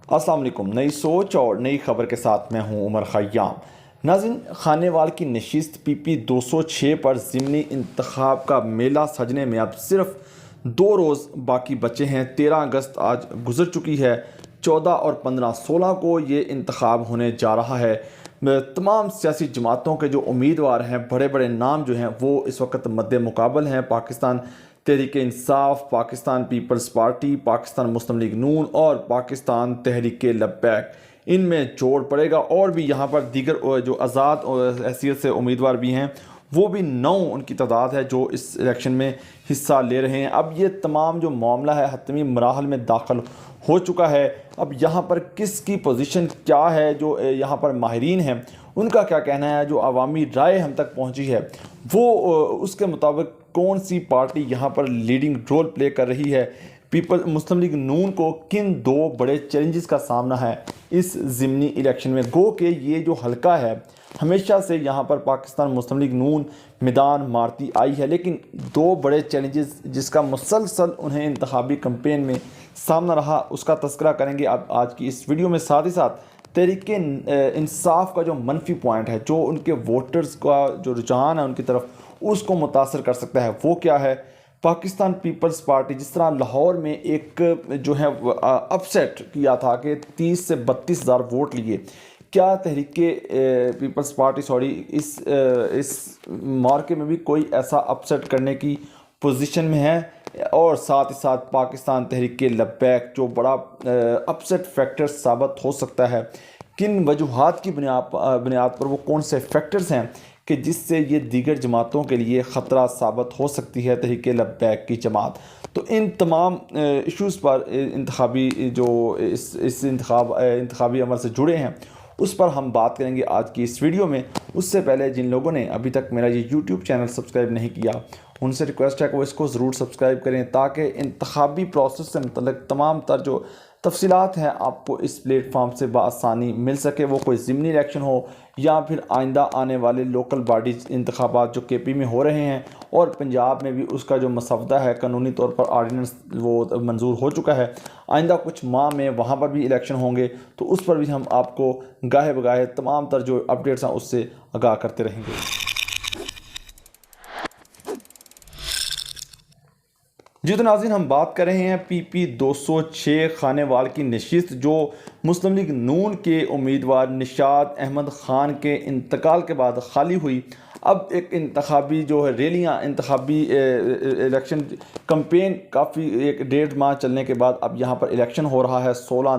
अस्सलाम वालेकुम। नई सोच और नई खबर के साथ मैं हूं उमर ख़याम। नाज़रीन, खानेवाल की नशिस्त PP 206 पर ज़िमनी इंतखाब का मेला सजने में अब सिर्फ 2 रोज़ बाकी बचे हैं। 13 अगस्त आज गुजर चुकी है। 14 और 15 16 को ये इंतखाब होने जा रहा है। तमाम सियासी जमातों के जो उम्मीदवार हैं, बड़े बड़े नाम जो हैं, वो इस वक्त मद्दे मुकाबल हैं। पाकिस्तान तहरीक इंसाफ, पाकिस्तान पीपल्स पार्टी, पाकिस्तान मुस्लिम लीग नून और पाकिस्तान तहरीक लब्बैक, इनमें जोड़ पड़ेगा। और भी यहाँ पर दीगर जो आज़ाद हैसियत से उम्मीदवार भी हैं, वो भी 9 उनकी तादाद है जो इस इलेक्शन में हिस्सा ले रहे हैं। अब ये तमाम जो मामला है हतमी मराहल में दाखिल हो चुका है। अब यहाँ पर किसकी पोजीशन क्या है, जो यहाँ पर माहिरीन हैं उनका क्या कहना है, जो अवामी राय हम तक पहुँची है वो उसके मुताबिक कौन सी पार्टी यहाँ पर लीडिंग रोल प्ले कर रही है। पीपल मुस्लिम लीग नून को किन 2 बड़े चैलेंजेस का सामना है इस ज़िमनी इलेक्शन में। गो के ये जो हलका है, हमेशा से यहाँ पर पाकिस्तान मुस्लिम लीग नून मैदान मारती आई है, लेकिन 2 बड़े चैलेंजेस जिसका मुसलसल उन्हें इंतखाबी कैंपेन में सामना रहा, उसका तस्करा करेंगे अब आज की इस वीडियो में। साथ ही साथ तहरीक इंसाफ का जो मनफी पॉइंट है, जो उनके वोटर्स का जो रुझान है उनकी तरफ, उसको मुतासर कर सकता है, वो क्या है। पाकिस्तान पीपल्स पार्टी जिस तरह लाहौर में एक जो है अपसेट किया था कि 30 से 32 हज़ार वोट लिए, क्या तहरीक पीपल्स पार्टी इस मार्के में भी कोई ऐसा अपसेट करने की पोजीशन में है। और साथ ही साथ पाकिस्तान तहरीक लब्बैक जो बड़ा अपसेट फैक्टर साबित हो सकता है, किन वजूहात की बुनियाद पर, वो कौन से फैक्टर्स हैं कि जिससे ये दीगर जमातों के लिए ख़तरा साबित हो सकती है तहरीक लब्बैक की जमात। तो इन तमाम इश्यूज़ पर इंतखाबी जो इस इंतखाबी अमल से जुड़े हैं, उस पर हम बात करेंगे आज की इस वीडियो में। उससे पहले जिन लोगों ने अभी तक मेरा ये YouTube चैनल सब्सक्राइब नहीं किया, उनसे रिक्वेस्ट है कि वो इसको ज़रूर सब्सक्राइब करें, ताकि इंतखाबी प्रोसेस से मतलब तमाम तर जो तफसीलात हैं आपको इस प्लेटफॉर्म से बआसानी मिल सके। वो कोई ज़िमनी इलेक्शन हो या फिर आइंदा आने वाले लोकल बॉडीज़ इंतखाबात जो KP में हो रहे हैं, और पंजाब में भी उसका जो मसवदा है कानूनी तौर पर ऑर्डिनेंस वो मंजूर हो चुका है। आइंदा कुछ माह में वहाँ पर भी इलेक्शन होंगे, तो उस पर भी हम आपको गाहे बगाहे तमाम तर जो अपडेट्स हैं उससे आगाह करते रहेंगे। जी तो नाज़रीन, हम बात कर रहे हैं PP 206 खानेवाल की नशिस्त, जो मुस्लिम लीग नून के उम्मीदवार निशात अहमद ख़ान के इंतकाल के बाद खाली हुई। अब एक इंतखाबी जो है रैलियाँ, इंतखाबी इलेक्शन कैंपेन काफ़ी 1.5 माह चलने के बाद अब यहाँ पर इलेक्शन हो रहा है। 16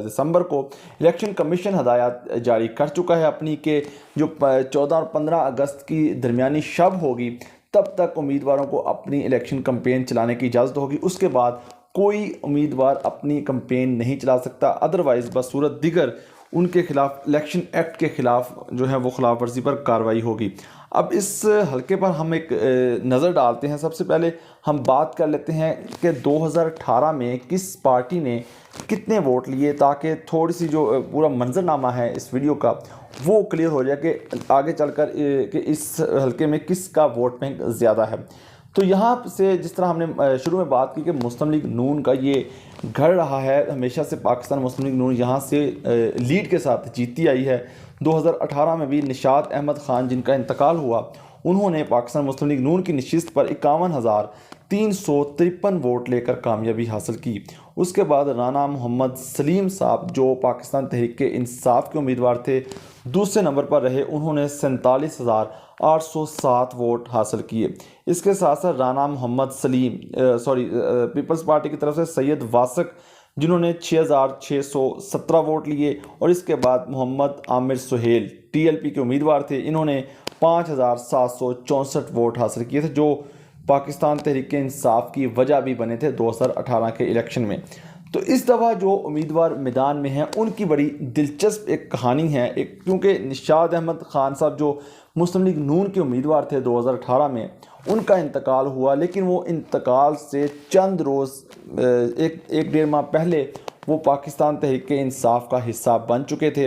दिसंबर को इलेक्शन कमीशन हदायत जारी कर चुका है अपनी के जो 14 और 15 अगस्त की दरमियानी शब होगी, तब तक उम्मीदवारों को अपनी इलेक्शन कैंपेन चलाने की इजाज़त होगी। उसके बाद कोई उम्मीदवार अपनी कैंपेन नहीं चला सकता, अदरवाइज़ बसूरत दिगर उनके खिलाफ इलेक्शन एक्ट के ख़िलाफ़ जो है वो खिलाफ वर्जी पर कार्रवाई होगी। अब इस हल्के पर हम एक नज़र डालते हैं। सबसे पहले हम बात कर लेते हैं कि 2018 में किस पार्टी ने कितने वोट लिए, ताकि थोड़ी सी जो पूरा मंजरनामा है इस वीडियो का वो क्लियर हो जाए कि आगे चलकर कि इस हल्के में किसका वोट बैंक ज़्यादा है। तो यहाँ से जिस तरह हमने शुरू में बात की कि मुस्लिम लीग नून का ये गढ़ रहा है, हमेशा से पाकिस्तान मुस्लिम लीग नून यहाँ से लीड के साथ जीती आई है। 2018 में भी निशात अहमद ख़ान जिनका इंतकाल हुआ, उन्होंने पाकिस्तान मुस्लिम लीग नून की नशिस्त पर 51,353 वोट लेकर कामयाबी हासिल की। उसके बाद राना मोहम्मद सलीम साहब जो पाकिस्तान तहरीक इंसाफ के उम्मीदवार थे, दूसरे नंबर पर रहे, उन्होंने 47,807 वोट हासिल किए। इसके साथ साथ राना मोहम्मद सलीम पीपल्स पार्टी की तरफ से सैयद वासक जिन्होंने 6,617 वोट लिए, और इसके बाद मोहम्मद आमिर सुहेल TLP के उम्मीदवार थे, इन्होंने 5,764 वोट हासिल किए थे, जो पाकिस्तान तहरीक इंसाफ की वजह भी बने थे 2018 के इलेक्शन में। तो इस दफ़ा जो उम्मीदवार मैदान में हैं उनकी बड़ी दिलचस्प एक कहानी है, क्योंकि निशात अहमद ख़ान साहब जो मुस्लिम लीग नून के उम्मीदवार थे 2018 में, उनका इंतकाल हुआ, लेकिन वो इंतकाल से चंद रोज़ 1.5 माह पहले वो पाकिस्तान तहरीक इंसाफ का हिस्सा बन चुके थे।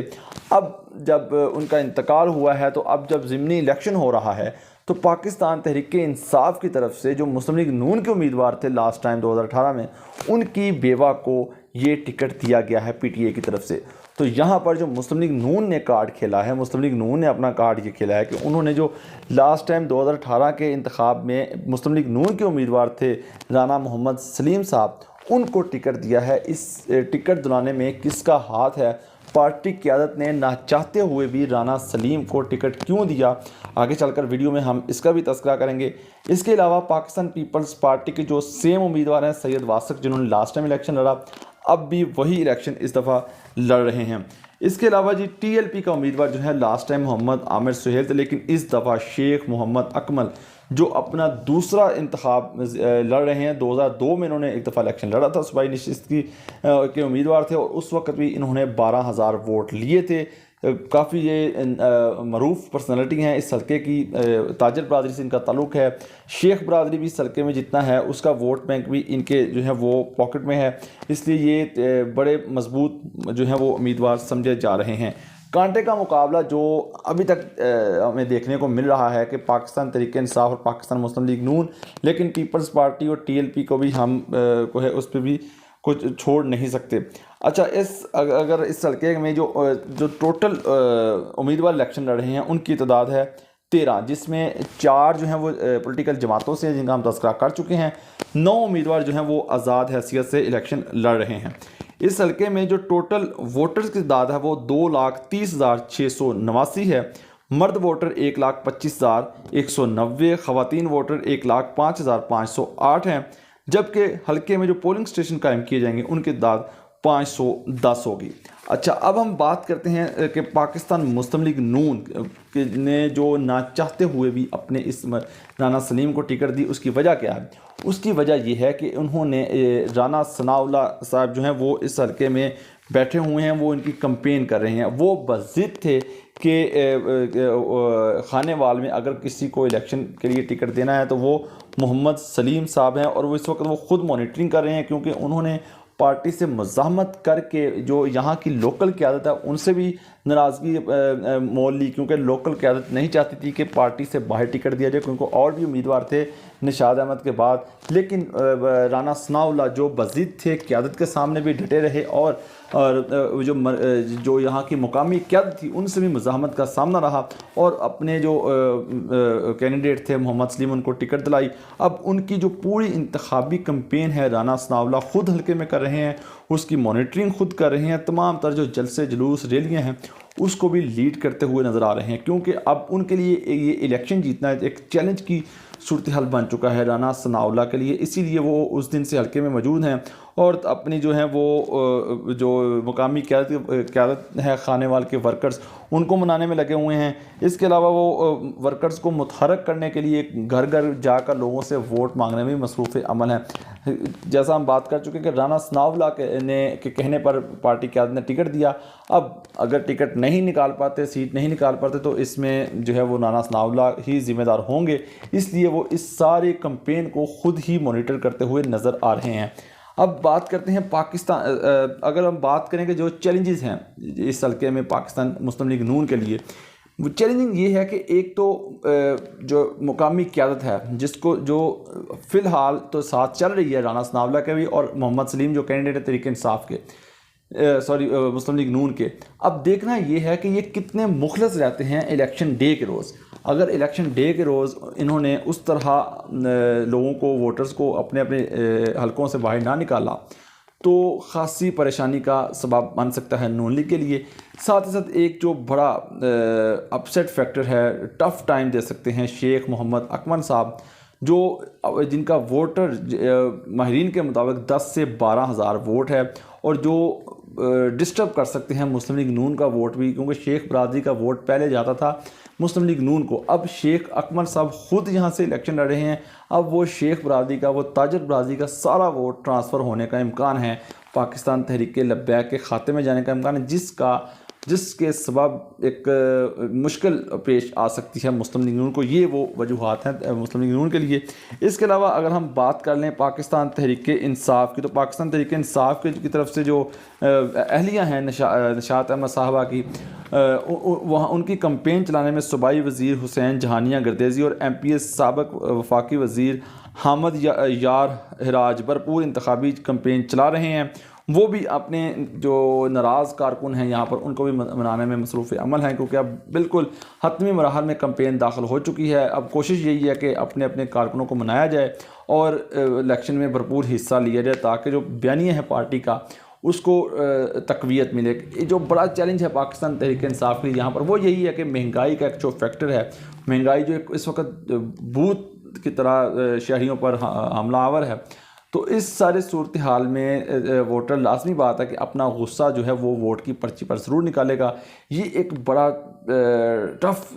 अब जब उनका इंतकाल हुआ है, तो अब जब ज़िमनी इलेक्शन हो रहा है, तो पाकिस्तान तहरीक इंसाफ की तरफ से जो मुस्लिम लीग नून के उम्मीदवार थे लास्ट टाइम 2018 में, उनकी बेवा को ये टिकट दिया गया है पीटीआई की तरफ से। तो यहाँ पर जो मुस्लिम लीग नून ने कार्ड खेला है, मुस्लिम लीग नून ने अपना कार्ड ये खेला है कि उन्होंने जो लास्ट टाइम 2018 के इंतखाब में मुस्लिम लीग नून के उम्मीदवार थे राना मोहम्मद सलीम साहब, उनको टिकट दिया है। इस टिकट दिलाने में किसका हाथ है? पार्टी क़यादत ने ना चाहते हुए भी राना सलीम को टिकट क्यों दिया, आगे चलकर वीडियो में हम इसका भी तस्करा करेंगे। इसके अलावा पाकिस्तान पीपल्स पार्टी के जो सेम उम्मीदवार हैं सैयद वासक, जिन्होंने लास्ट टाइम इलेक्शन लड़ा, अब भी वही इलेक्शन इस दफ़ा लड़ रहे हैं। इसके अलावा जी टीएलपी का उम्मीदवार जो है लास्ट टाइम मोहम्मद आमिर सुहेल थे, लेकिन इस दफ़ा शेख मोहम्मद अकमल जो अपना दूसरा इंतखाब लड़ रहे हैं। 2002 में इन्होंने एक दफ़ा इलेक्शन लड़ा था, सूबाई नशिस्त के उम्मीदवार थे और उस वक्त भी इन्होंने 12,000 वोट लिए थे। काफ़ी ये मरूफ पर्सनालिटी हैं इस हल्के की, ताजर बरादरी से इनका ताल्लुक़ है। शेख बरादरी भी इस हल्के में जितना है उसका वोट बैंक भी इनके जो है वो पॉकेट में है, इसलिए ये बड़े मजबूत जो है वो उम्मीदवार समझे जा रहे हैं। कांटे का मुकाबला जो अभी तक हमें देखने को मिल रहा है कि पाकिस्तान तहरीक इंसाफ और पाकिस्तान मुस्लिम लीग नून, लेकिन पीपल्स पार्टी और टीएलपी को भी हम को है उस पर भी कुछ छोड़ नहीं सकते। अच्छा, अगर इस हल्के में जो टोटल उम्मीदवार इलेक्शन लड़ रहे हैं उनकी तादाद है 13, जिसमें 4 जो हैं वो पॉलिटिकल जमातों से जिनका हम तस्करा कर चुके हैं। 9 उम्मीदवार जो हैं वो आज़ाद हैसियत से इलेक्शन लड़ रहे हैं। इस हल्के में जो टोटल वोटर्स की तादाद है वो 2,30,689 है। मर्द वोटर 1,25,190, ख़वातीन वोटर 1,05,508 हैं, जबकि हल्के में जो पोलिंग स्टेशन कायम किए जाएंगे उनकी तादाद 510 होगी। अच्छा, अब हम बात करते हैं कि पाकिस्तान मुस्लिम लीग नून ने जो ना चाहते हुए भी अपने इस राना सलीम को टिकट दी, उसकी वजह क्या है? उसकी वजह यह है कि उन्होंने राना सनाउल्लाह साहब जो हैं वो इस हल्के में बैठे हुए हैं, वो इनकी कंपेन कर रहे हैं। वो बज़िद थे कि खानेवाल में अगर किसी को इलेक्शन के लिए टिकट देना है तो वो मोहम्मद सलीम साहब हैं, और वो इस वक्त वो ख़ुद मॉनिटरिंग कर रहे हैं, क्योंकि उन्होंने पार्टी से मज़ाहमत करके जो यहाँ की लोकल क़यादत है उनसे भी नाराज़गी मोल ली, क्योंकि लोकल क़यादत नहीं चाहती थी कि पार्टी से बाहर टिकट दिया जाए, क्योंकि और भी उम्मीदवार थे निशाद अहमद के बाद। लेकिन राना सनाउल्लाह जो बज़िद थे, क़यादत के सामने भी डटे रहे और जो यहाँ की मुकामी क़यादत थी उनसे भी मज़ाहमत का सामना रहा, और अपने जो कैंडिडेट थे मोहम्मद सलीम उनको टिकट दिलाई। अब उनकी जो पूरी इंतखाबी कैंपेन है राना सनाउल्लाह ख़ुद हल्के में कर रहे हैं, उसकी मॉनिटरिंग खुद कर रहे हैं, तमाम तर जो जलसे जुलूस रैलियाँ हैं उसको भी लीड करते हुए नज़र आ रहे हैं, क्योंकि अब उनके लिए ये इलेक्शन जीतना एक चैलेंज की सूरत हाल बन चुका है राना सनाउल्लाह के लिए। इसीलिए वो उस दिन से हल्के में मौजूद हैं और अपनी जो है वो जो मुकामी क़यादत है खानेवाल के वर्कर्स, उनको मनाने में लगे हुए हैं। इसके अलावा वो वर्कर्स को मुतहरक करने के लिए घर घर जाकर लोगों से वोट मांगने में मसरूफ़ अमल हैं। जैसा हम बात कर चुके हैं कि राना सनाउल्लाह के कहने पर पार्टी क़यादत ने टिकट दिया। अब अगर टिकट नहीं निकाल पाते, सीट नहीं निकाल पाते, तो इसमें जो है वो राना सनाउल्लाह ही ज़िम्मेदार होंगे। इसलिए वो इस सारे कैंपेन को ख़ुद ही मॉनिटर करते हुए नज़र आ रहे हैं। अब बात करते हैं पाकिस्तान, अगर हम बात करें कि जो चैलेंजेस हैं इस हल्के में पाकिस्तान मुस्लिम लीग नून के लिए, वो चैलेंजिंग ये है कि एक तो जो मुकामी क़यादत है जिसको जो फ़िलहाल तो साथ चल रही है राना सनाउल्लाह के भी और मोहम्मद सलीम जो कैंडिडेट है तहरीक इंसाफ के, मुस्लिम लीग नून के, अब देखना ये है कि ये कितने मुखलस रहते हैं इलेक्शन डे के रोज़। अगर इलेक्शन डे के रोज़ इन्होंने उस तरह लोगों को, वोटर्स को अपने अपने हलकों से बाहर ना निकाला तो ख़ासी परेशानी का सबब बन सकता है नून लीग के लिए। साथ ही साथ एक जो बड़ा अपसेट फैक्टर है, टफ़ टाइम दे सकते हैं शेख मोहम्मद अकमल साहब, जो जिनका वोटर माहिरीन के मुताबिक 10 से 12 हज़ार वोट है, और जो डिस्टर्ब कर सकते हैं मुस्लिम लीग नून का वोट भी, क्योंकि शेख बरादरी का वोट पहले जाता था मुस्लिम लीग नून को। अब शेख अकमल साहब ख़ुद यहाँ से इलेक्शन लड़ रहे हैं, अब वो शेख बरादरी का, वो ताजर बरादरी का सारा वोट ट्रांसफ़र होने का इम्कान है, पाकिस्तान तहरीक लब्बैक के खाते में जाने का इम्कान है, जिसके सबब एक मुश्किल पेश आ सकती है मुस्लिम लीग नून को। ये वो वजूहात हैं मुस्लिम लीग नून के लिए। इसके अलावा अगर हम बात कर लें पाकिस्तान तहरीक इंसाफ की, तो पाकिस्तान तहरीक इंसाफ की तरफ से जो अहलियाँ हैं निशात अहमद साहबा की, वहाँ उनकी कंपेन चलाने में सूबाई वज़ीर हुसैन जहानिया गर्देज़ी और MPS साबिक वफाकी वज़ीर हामद यार हिराज भरपूर इंतखाबी कंपेन चला रहे हैं। वो भी अपने जो नाराज़ कारकुन हैं यहाँ पर उनको भी मनाने में मसरूफ़ अमल हैं, क्योंकि अब बिल्कुल हतमी मराहल में कैंपेन दाखिल हो चुकी है। अब कोशिश यही है कि अपने अपने कारकुनों को मनाया जाए और इलेक्शन में भरपूर हिस्सा लिया जाए, ताकि जो बयानिया है पार्टी का उसको तक़वियत मिले। ये जो बड़ा चैलेंज है पाकिस्तान तहरीक इंसाफ के लिए यहाँ पर वो यही है कि महंगाई का एक जो फैक्टर है, महंगाई जो इस वक्त भूत की तरह शहरियों पर हमलावर है, तो इस सारे सूरत हाल में वोटर लाजमी बात है कि अपना गुस्सा जो है वो वोट की पर्ची पर ज़रूर निकालेगा। ये एक बड़ा टफ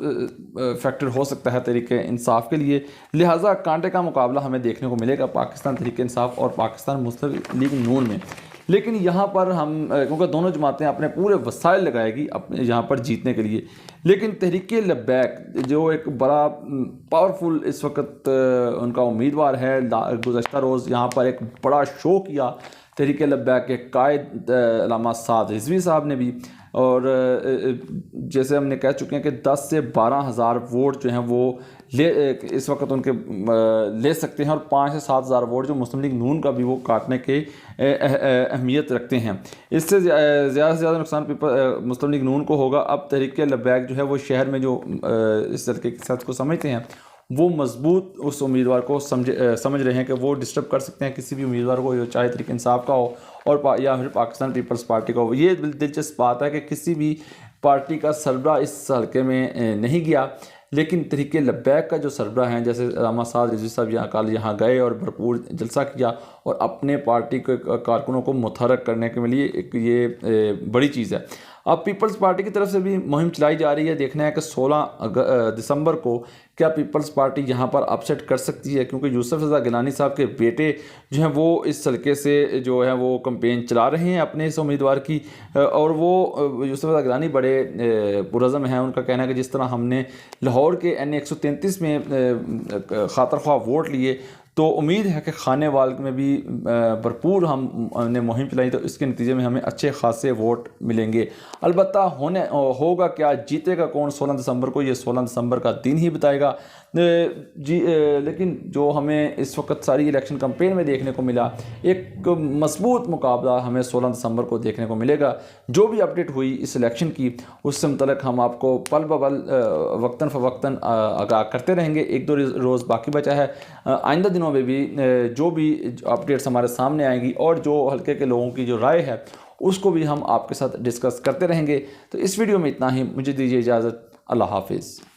फैक्टर हो सकता है तहरीक इंसाफ के लिए। लिहाजा कांटे का मुकाबला हमें देखने को मिलेगा पाकिस्तान तहरीक इंसाफ और पाकिस्तान मुस्लिम लीग नून में। लेकिन यहाँ पर हम क्योंकि दोनों जमातें अपने पूरे वसाइल लगाएगी अपने यहाँ पर जीतने के लिए, लेकिन तहरीक लब्बैक जो एक बड़ा पावरफुल इस वक्त उनका उम्मीदवार है, गुज़श्ता रोज़ यहाँ पर एक बड़ा शो किया तहरीक लब्बैक के कायद अल्लामा साद रिजवी साहब ने भी, और जैसे हमने कह चुके हैं कि 10 से 12 हज़ार वोट जो हैं वो इस वक्त उनके ले सकते हैं, और 5 से 7 हज़ार वोट जो मुस्लिम लीग नून का भी वो काटने के अहमियत रखते हैं। इससे ज़्यादा से ज़्यादा नुकसान मुस्लिम लीग नून को होगा। अब तहरीक लब्बैक जो है वो शहर में जो इस तरीके के साथ को समझते हैं वो मजबूत उस उम्मीदवार को समझ रहे हैं कि वो डिस्टर्ब कर सकते हैं किसी भी उम्मीदवार को, चाहे तहरीक इंसाफ का हो और या फिर पाकिस्तान पीपल्स पार्टी का हो। ये दिलचस्प बात है कि किसी भी पार्टी का सरबराह इस हल्के में नहीं गया, लेकिन तहरीक लब्बैक का जो सरबराह हैं जैसे अल्लामा साद रिजवी साहब यहाँ गए और भरपूर जलसा किया और अपने पार्टी के कारकुनों को मुतहर्रिक करने के लिए एक ये बड़ी चीज़ है। अब पीपल्स पार्टी की तरफ से भी मुहिम चलाई जा रही है। देखना है कि 16 दिसंबर को क्या पीपल्स पार्टी यहाँ पर अपसेट कर सकती है, क्योंकि यूसुफ रज़ा गिलानी साहब के बेटे जो हैं वो इस हल्के से जो है वो कैंपेन चला रहे हैं अपने इस उम्मीदवार की, और वो यूसुफ रज़ा गिलानी बड़े पुरज़म हैं। उनका कहना है कि जिस तरह हमने लाहौर के NA 133 में खातर ख्वाह वोट लिए, तो उम्मीद है कि खानेवाल में भी भरपूर हमने मुहिम चलाई, तो इसके नतीजे में हमें अच्छे खासे वोट मिलेंगे। अलबत्ता होगा क्या, जीतेगा कौन 16 दिसंबर को, ये 16 दिसंबर का दिन ही बताएगा। लेकिन जो हमें इस वक्त सारी इलेक्शन कैंपेन में देखने को मिला, एक मजबूत मुकाबला हमें 16 दिसंबर को देखने को मिलेगा। जो भी अपडेट हुई इस इलेक्शन की उससे मुतल्लिक़ हम आपको पल ब पल वक्तन फ़वक्तन आगाह करते रहेंगे। 1-2 रोज़ बाकी बचा है, आइंदा दिनों में भी जो भी अपडेट्स हमारे सामने आएंगी और जो हल्के के लोगों की जो राय है उसको भी हम आपके साथ डिस्कस करते रहेंगे। तो इस वीडियो में इतना ही, मुझे दीजिए इजाज़त। अल्लाह हाफिज़।